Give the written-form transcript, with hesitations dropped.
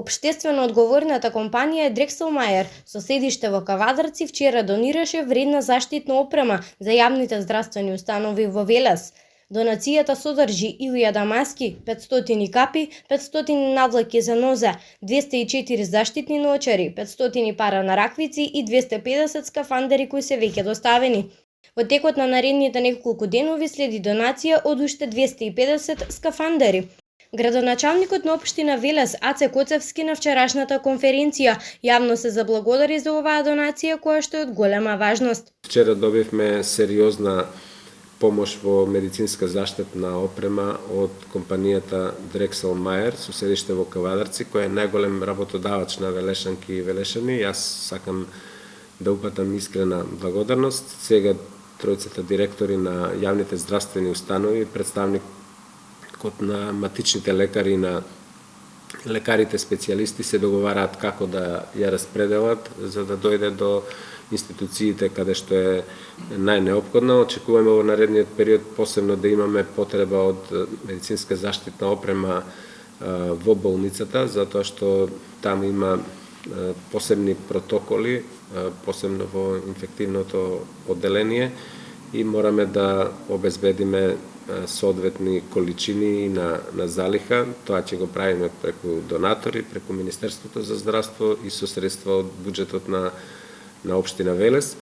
Општествено одговорната компанија Drexel Maier со седиште во Кавадарци вчера донираше вредна заштитна опрема за јавните здравствени установи во Велес. Донацијата содржи 1000 маски, 500 капи, 500 навлаки за нозе, 204 заштитни ноочари, 500 пара на раквици и 250 скафандери кои се веќе доставени. Во текот на наредните неколку денови следи донација од уште 250 скафандери. Градоначалникот на општина Велес Аце Коцевски на вчерашната конференција јавно се заблагодари за оваа донација која што е од голема важност. Вчера добивме сериозна помош во медицинска заштитна опрема од компанијата Drexel Maier со седиште во Кавадарци, која е најголем работодавач на велешанки и велешани. Јас сакам да упатам искрена благодарност. Сега тројцата директори на јавните здравствени установи, представникот на матичните лекари, на лекарите специјалисти се договараат како да ја распределат за да дојде до институциите каде што е најнеопходно. Очекуваме во наредниот период посебно да имаме потреба од медицинска заштитна опрема во болницата, затоа што таму има посебни протоколи, посебно во инфективното одделение, и мораме да обезбедиме соодветни количини на залиха. Тоа ќе го правиме преку донатори, преку Министерството за здравство и со средства од буџетот на општина Велес.